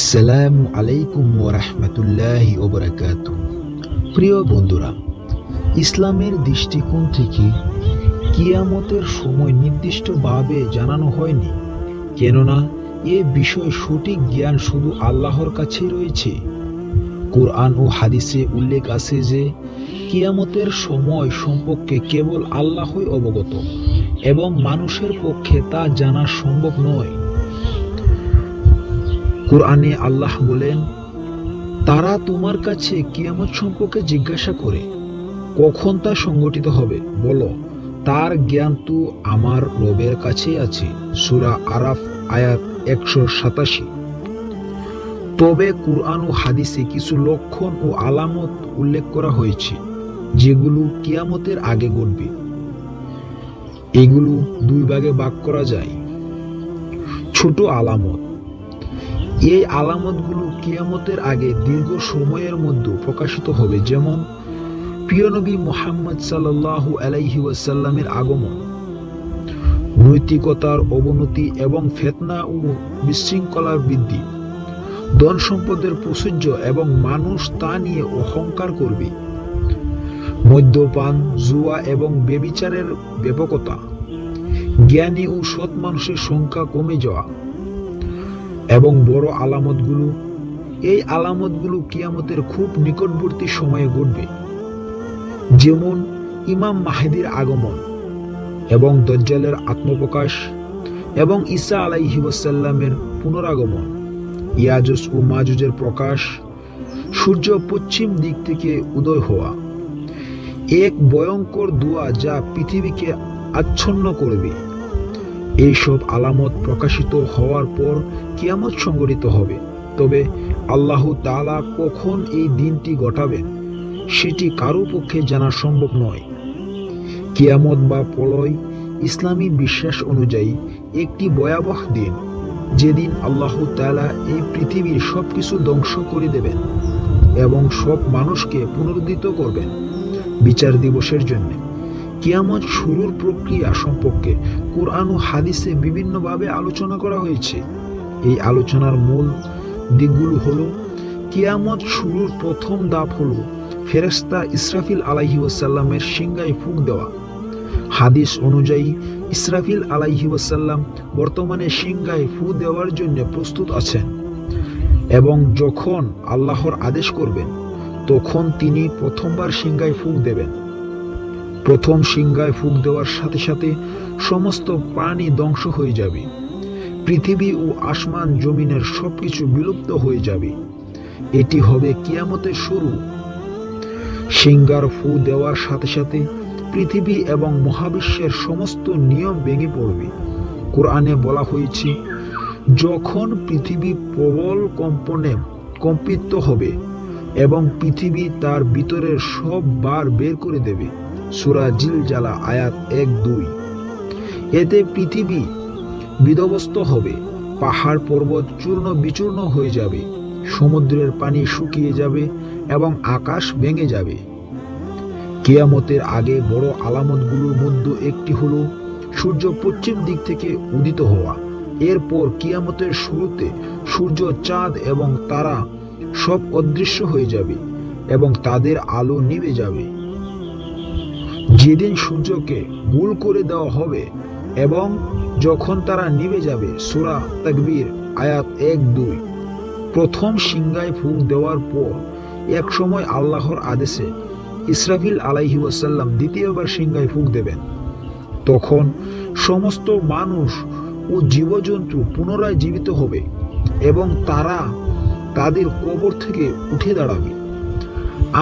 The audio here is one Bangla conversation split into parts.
আসসালামু আলাইকুম ওয়া রাহমাতুল্লাহি ওয়া বারাকাতুহু। প্রিয় বন্ধুরা, ইসলামের দৃষ্টিকোণ থেকে কিয়ামতের সময় নির্দিষ্টভাবে জানানো হয়নি, কেননা এ বিষয়ে সঠিক জ্ঞান শুধু আল্লাহর কাছেই রয়েছে। কোরআন ও হাদিসে উল্লেখ আছে যে কিয়ামতের সময় সম্পর্কে কেবল আল্লাহই অবগত এবং মানুষের পক্ষে তা জানা সম্ভব নয়। কোরআনে আল্লাহ বলেন, তারা তোমার কাছে কিয়ামত সম্পর্কে জিজ্ঞাসা করে, কখন তা সংঘটিত হবে? বলো, তার জ্ঞান তো আমার রবের কাছেই আছে। সূরা আরাফ আয়াত 187। তবে কোরআন ও হাদিসে কিছু লক্ষণ ও আলামত উল্লেখ করা হয়েছে যেগুলো কিয়ামতের আগে ঘটবে। এগুলো দুই ভাগে ভাগ করা যায়। ছোট আলামত। এই আলামতগুলো কিয়ামতের আগে দীর্ঘ সময়ের মধ্যে প্রকাশিত হবে, যেমন প্রিয় নবী মুহাম্মদ সাল্লাল্লাহু আলাইহি ওয়াসাল্লামের আগমন, নৈতিকতার অবনতি এবং ফিতনা ও বিশৃঙ্খলার বৃদ্ধি, ধন সম্পদের প্রাচুর্য এবং মানুষ তা নিয়ে অহংকার করবে, মদ্যপান, জুয়া এবং ব্যভিচারের ব্যাপকতা, জ্ঞানী ও সৎ মানুষের সংখ্যা কমে যাওয়া এবং বড় আলামতগুলো। এই আলামতগুলো কিয়ামতের খুব নিকটবর্তী সময়ে ঘটবে, যেমন ইমাম মাহদীর আগমন এবং দাজ্জালের আত্মপ্রকাশ এবং ঈসা আলাইহিস সালামের পুনরাগমন, ইয়াজুজ ও মাজুজের প্রকাশ, সূর্য পশ্চিম দিক থেকে উদয় হওয়া, এক ভয়ঙ্কর ধোঁয়া যা পৃথিবীকে আচ্ছন্ন করবে। এইসব আলামত প্রকাশিত হওয়ার পর কিয়ামত সংঘটিত হবে। তবে আল্লাহ তাআলা কখন এই দিনটি ঘটাবেন সেটি কারো পক্ষে জানা সম্ভব নয়। কিয়ামত বা প্রলয় ইসলামী বিশ্বাস অনুযায়ী একটি ভয়াবহ দিন, যেদিন আল্লাহ তাআলা এই পৃথিবীর সবকিছু ধ্বংস করে দেবেন এবং সব মানুষকে পুনরুদ্ধিত করবেন বিচার দিবসের জন্য। কিয়ামত শুরুর প্রক্রিয়া সম্পর্কে কোরআন ও হাদিসে বিভিন্নভাবে আলোচনা করা হয়েছে। এই আলোচনার মূল দিকগুলো হলো, কিয়ামত শুরুর প্রথম ধাপ হলো ফেরেশতা ইসরাফিল আলাইহিস সালামের সিংহায় ফুঁক দেওয়া। হাদিস অনুযায়ী ইসরাফিল আলাইহিস সালাম বর্তমানে সিংহায় ফুঁক দেওয়ার জন্য প্রস্তুত আছেন এবং যখন আল্লাহর আদেশ করবেন তখন তিনি প্রথমবার সিংহায় ফুঁক দেবেন। প্রথম সিংহায় ফুঁক দেওয়ার সাথে সাথে সমস্ত প্রাণী ধ্বংস হয়ে যাবে। পৃথিবী ও আসমান জমিনের সবকিছু বিলুপ্ত হয়ে যাবে। এটি হবে কিয়ামতের শুরু। সিংহার ফুঁ দেওয়ার সাথে সাথে পৃথিবী এবং মহাবিশ্বের সমস্ত নিয়ম ভেঙে পড়বে। কোরআনে বলা হয়েছে, যখন পৃথিবী প্রবল কম্পনে কম্পিত হবে এবং পৃথিবী তার ভিতরের সব বার বের করে দেবে। সূরা জিলজালা আয়াত 1-2। এতে পৃথিবী বিধ্বস্ত হবে, পাহাড় পর্বত চূর্ণ বিচূর্ণ হয়ে যাবে, সমুদ্রের পানি শুকিয়ে যাবে এবং আকাশ ভেঙে যাবে। কিয়ামতের আগে বড় আলামতগুলোর মধ্যে একটি হলো সূর্য পশ্চিম দিক থেকে উদিত হওয়া। এরপর কিয়ামতের শুরুতে সূর্য, চাঁদ এবং তারা সব অদৃশ্য হয়ে যাবে এবং তাদের আলো নিভে যাবে। যেদিন সূর্যকে গোল করে দেওয়া হবে এবং যখন তারা নিভে যাবে। সূরা তাকবীর আয়াত 1-2। প্রথম সিংহায় ফুঁক দেওয়ার পর এক সময় আল্লাহর আদেশে ইসরাফিল আলাইহিস সালাম দ্বিতীয়বার সিংহায় ফুঁক দেবেন। তখন সমস্ত মানুষ ও জীবজন্তু পুনরায় জীবিত হবে এবং তারা তাদের কবর থেকে উঠে দাঁড়াবে।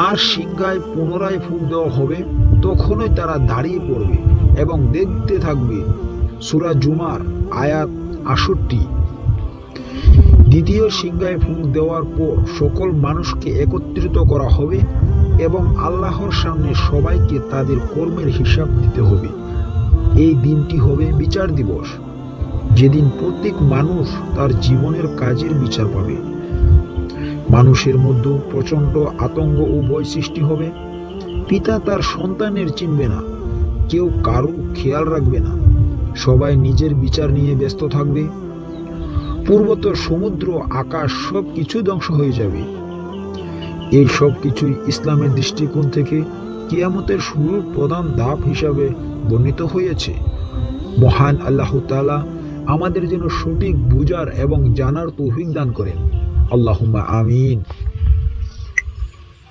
আর সিংহায় পুনরায় ফুঁক দেওয়া হবে, তখনই তারা দাঁড়িয়ে পড়বে এবং দেখতে থাকবে। সূরা জুমার আয়াত 68। দ্বিতীয় সিংহায় ফুঁক দেওয়ার পর সকল মানুষকে একত্রিত করা হবে এবং আল্লাহর সামনে সবাইকে তাদের কর্মের হিসাব দিতে হবে। এই দিনটি হবে বিচার দিবস, যেদিন প্রত্যেক মানুষ তার জীবনের কাজের বিচার পাবে। মানুষের মধ্যে প্রচন্ড আতঙ্ক ও ভয় সৃষ্টি হবে। পিতা তার সন্তানের চিনবে না, কেউ কারো খেয়াল রাখবে না, সবাই নিজের বিচার নিয়ে ব্যস্ত থাকবে। পূর্বতর সমুদ্র, আকাশ সব কিছু ধ্বংস হয়ে যাবে। এই সব কিছুই ইসলামের দৃষ্টিকোণ থেকে কিয়ামতের শুরুর প্রধান ধাপ হিসাবে বর্ণিত হয়েছে। মহান আল্লাহ তাআলা আমাদের যেন সঠিক বুঝার এবং জানার তৌফিক দান করেন। আল্লাহুম্মা আমিন।